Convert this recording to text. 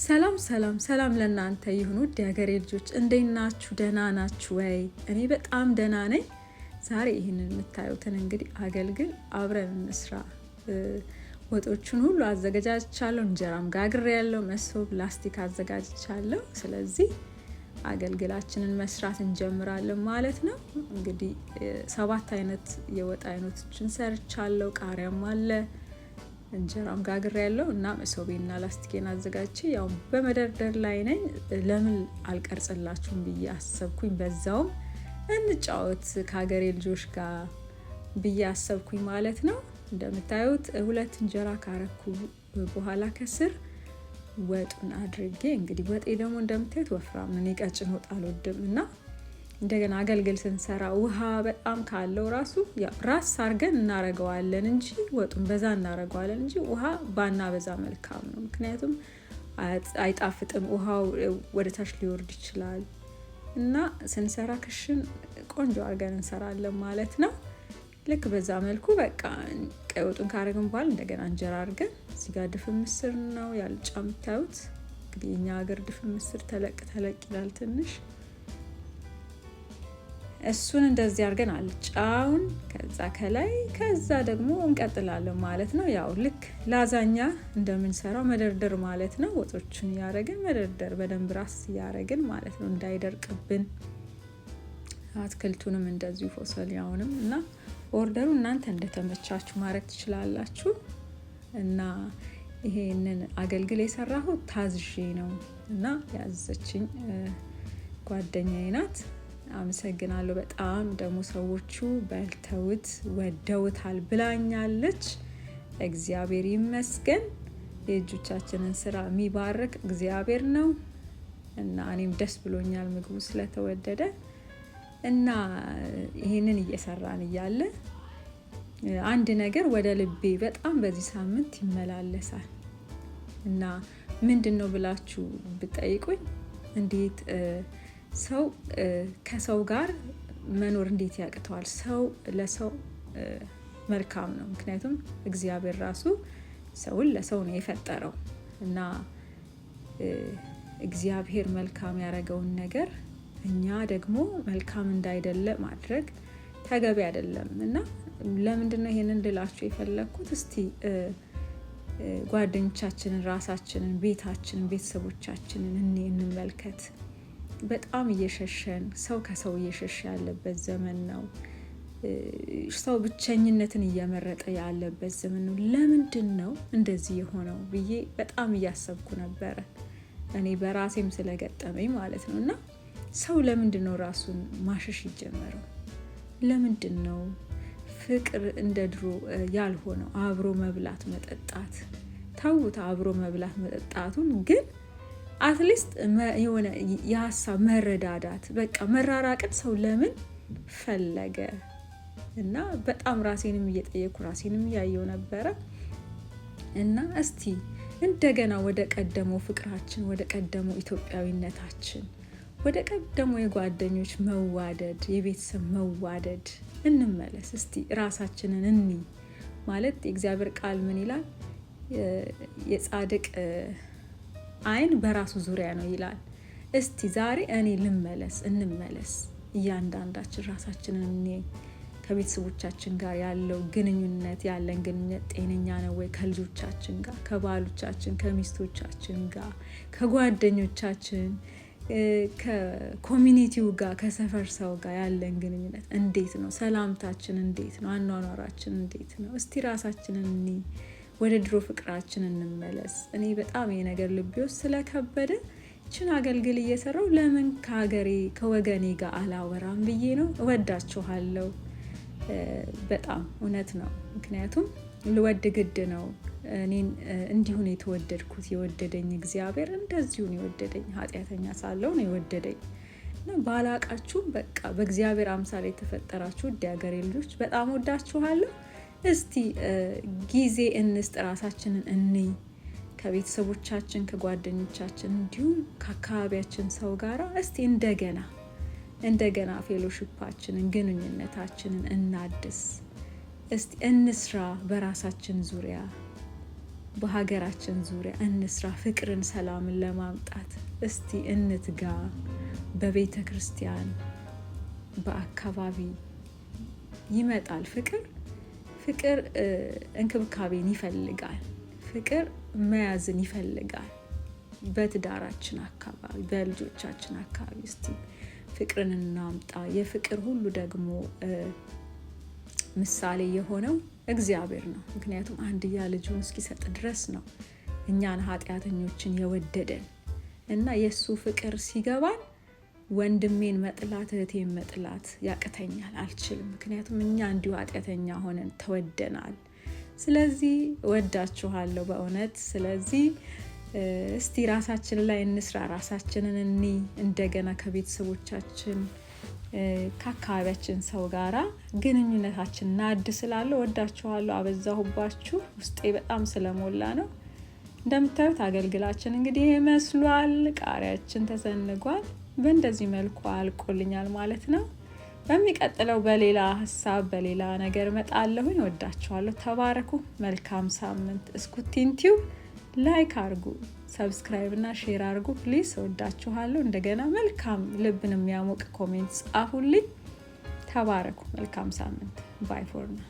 ሰላም ሰላም ሰላም ለእናንተ ይሁን ውድ የሀገሬ ልጆች፣ እንዴት ናችሁ? ደህና ናችሁ ወይ? እኔ በጣም ደህና ነኝ። ዛሬ ይህንን የምታዩትን እንግዲህ አገልግል አብረን እንስራ። ወጦቹን ሁሉ አዘገጃጅቻለሁ። እንጀራም ጋግሬያለሁ። መሶብ ላስቲክ አዘጋጅቻለሁ። ስለዚህ አገልግላችንን መስራት እንጀምራለን ማለት ነው። እንግዲህ 7 አይነት የወጥ አይነቶችን ሰርቻለሁ። ቃሪያም አለ፣ እንጀራም ጋግሬያለሁ እና መሶቤና ላስቲኬን አዘጋጅቼ ያው በመደርደር ላይ ነኝ። ለምን አልቀርጽላችሁም ብዬ አሰብኩኝ። በዛውም እንጫወት ከሀገሬ ልጆች ጋር ብዬ አሰብኩኝ ማለት ነው። እንደምታዩት 2 እንጀራ ካረኩ በኋላ ከስር ወጡን አድርጌ፣ እንግዲህ ወጤ ደግሞ እንደምታዩት ወፍራም ነው። ቀጭን ወጥ አልወድም እና እንደገና አገልግል ስንሰራ ውሃ በጣም ካለው ራስ አርገን እናረገዋለን እንጂ ወጡን በዛ እናረገዋለን እንጂ ውሃ ባና በዛ መልካም ነው። ምክንያቱም አይጣፍጥም፣ ውሃው ወደ ታች ሊወርድ ይችላል እና ስንሰራ ክሽን ቆንጆ አርገን እንሰራለን ማለት ነው። ልክ በዛ መልኩ በቃ ቀይ ወጡን ካረግን በኋላ እንደገና እንጀራ አርገን እዚህ ጋር ድፍን ምስር ነው ያልጫ የምታዩት። እንግዲህ የኛ ሀገር ድፍን ምስር ተለቅ ይላል ትንሽ። እሱን እንደዚህ አድርገን አልጫውን ከዛ ደግሞ እንቀጥላለን ማለት ነው። ያው ልክ ላዛኛ እንደምንሰራው መደርደር ማለት ነው። ወጦችን ያረግን መደርደር በደንብ ራስ ያረግን ማለት ነው፣ እንዳይደርቅብን። አትክልቱንም እንደዚሁ ፎሰሊያውንም እና ኦርደሩ እናንተ እንደተመቻችሁ ማድረግ ትችላላችሁ። እና ይሄንን አገልግል የሰራሁት ታዝዤ ነው እና ያዘችኝ ጓደኛዬ ናት። አመሰግናለሁ በጣም ደግሞ ሰዎቹ በልተውት ወደውታል ብላኛለች። እግዚአብሔር ይመስገን። የእጆቻችንን ስራ የሚባርክ እግዚአብሔር ነው እና እኔም ደስ ብሎኛል ምግቡ ስለተወደደ። እና ይሄንን እየሰራን እያለ አንድ ነገር ወደ ልቤ በጣም በዚህ ሳምንት ይመላለሳል እና ምንድነው ብላችሁ ብጠይቁኝ፣ እንዴት ሰው ከሰው ጋር መኖር እንዴት ያቅተዋል? ሰው ለሰው መልካም ነው። ምክንያቱም እግዚአብሔር ራሱ ሰውን ለሰው ነው የፈጠረው እና እግዚአብሔር መልካም ያደረገውን ነገር እኛ ደግሞ መልካም እንዳይደለ ማድረግ ተገቢ አይደለም። እና ለምንድነው ይሄንን ልላችሁ የፈለኩት? እስቲ ጓደኞቻችንን፣ ራሳችንን፣ ቤታችንን፣ ቤተሰቦቻችንን እንመልከት። በጣም እየሸሸን ሰው ከሰው እየሸሸ ያለበት ዘመን ነው። ሰው ብቸኝነትን እየመረጠ ያለበት ዘመን ነው። ለምንድን ነው እንደዚህ የሆነው ብዬ በጣም እያሰብኩ ነበረ። እኔ በራሴም ስለገጠመኝ ማለት ነው። እና ሰው ለምንድን ነው ራሱን ማሸሽ ይጀመረው? ለምንድን ነው ፍቅር እንደ ድሮ ያልሆነው? አብሮ መብላት መጠጣት ተውት፣ አብሮ መብላት መጠጣቱን ግን አትሊስት የሆነ የሀሳብ መረዳዳት፣ በቃ መራራቅን ሰው ለምን ፈለገ? እና በጣም ራሴንም እየጠየኩ ራሴንም እያየው ነበረ። እና እስቲ እንደገና ወደ ቀደመው ፍቅራችን፣ ወደ ቀደመው ኢትዮጵያዊነታችን፣ ወደ ቀደመው የጓደኞች መዋደድ፣ የቤተሰብ መዋደድ እንመለስ። እስቲ ራሳችንን እኒ ማለት የእግዚአብሔር ቃል ምን ይላል? የጻድቅ አይን በራሱ ዙሪያ ነው ይላል። እስቲ ዛሬ እኔ እንመለስ። እያንዳንዳችን ራሳችንን እኔ ከቤተሰቦቻችን ጋር ያለን ግንኙነት ጤነኛ ነው ወይ? ከልጆቻችን ጋር፣ ከባሎቻችን፣ ከሚስቶቻችን ጋር፣ ከጓደኞቻችን፣ ከኮሚኒቲው ጋር፣ ከሰፈር ሰው ጋር ያለን ግንኙነት እንዴት ነው? ሰላምታችን እንዴት ነው? አኗኗራችን እንዴት ነው? እስቲ ራሳችንን እኔ ወደ ድሮ ፍቅራችን እንመለስ። እኔ በጣም ይሄ ነገር ልቤ ውስጥ ስለከበደ ይችን አገልግል እየሰራው ለምን ከወገኔ ጋር አላወራም ብዬ ነው። እወዳችኋለሁ በጣም እውነት ነው። ምክንያቱም ልወድ ግድ ነው። እኔን እንዲሁን የተወደድኩት የወደደኝ እግዚአብሔር እንደዚሁን የወደደኝ ኃጢአተኛ ሳለሁ ነው የወደደኝ። እና ባላቃችሁም በቃ በእግዚአብሔር አምሳል የተፈጠራችሁ ውድ የሀገሬ ልጆች በጣም ወዳችኋለሁ። እስቲ ጊዜ እንስጥ፣ ራሳችንን እንይ። ከቤተሰቦቻችን፣ ከጓደኞቻችን እንዲሁም ከአካባቢያችን ሰው ጋር እስቲ እንደገና ፌሎሺፓችንን፣ ግንኙነታችንን እናድስ። እስቲ እንስራ በራሳችን ዙሪያ። በሀገራችን ዙሪያ እንስራ፣ ፍቅርን፣ ሰላምን ለማምጣት እስቲ እንትጋ። በቤተ ክርስቲያን፣ በአካባቢ ይመጣል ፍቅር እንክብካቤን ይፈልጋል። ፍቅር መያዝን ይፈልጋል። በትዳራችን አካባቢ፣ በልጆቻችን አካባቢ እስቲ ፍቅርን እናምጣ። የፍቅር ሁሉ ደግሞ ምሳሌ የሆነው እግዚአብሔር ነው። ምክንያቱም አንድያ ልጁን እስኪሰጥ ድረስ ነው እኛን ኃጢአተኞችን የወደደን እና የእሱ ፍቅር ሲገባን ወንድሜን መጥላት እህቴን መጥላት ያቅተኛል፣ አልችልም። ምክንያቱም እኛ እንዲሁ ኃጢአተኛ ሆነን ተወደናል። ስለዚህ ወዳችኋለሁ በእውነት። ስለዚህ እስቲ ራሳችን ላይ እንስራ፣ ራሳችንን እኒ እንደገና ከቤተሰቦቻችን ከአካባቢያችን ሰው ጋራ ግንኙነታችን ናድ ስላለ ወዳችኋለሁ። አበዛሁባችሁ፣ ውስጤ በጣም ስለሞላ ነው። እንደምታዩት አገልግላችን እንግዲህ ይመስሏል። ቃሪያችን ተሰንጓል። በእንደዚህ መልኩ አልቆልኛል ማለት ነው። በሚቀጥለው በሌላ ሀሳብ በሌላ ነገር እመጣለሁኝ። ወዳችኋለሁ። ተባረኩ። መልካም ሳምንት። እስኩቲን ቲዩብ ላይክ አርጉ፣ ሰብስክራይብ እና ሼር አርጉ ፕሊዝ። ወዳችኋለሁ። እንደገና መልካም ልብን የሚያሞቅ ኮሜንት ጻፉልኝ። ተባረኩ። መልካም ሳምንት። ባይ ፎር ናው።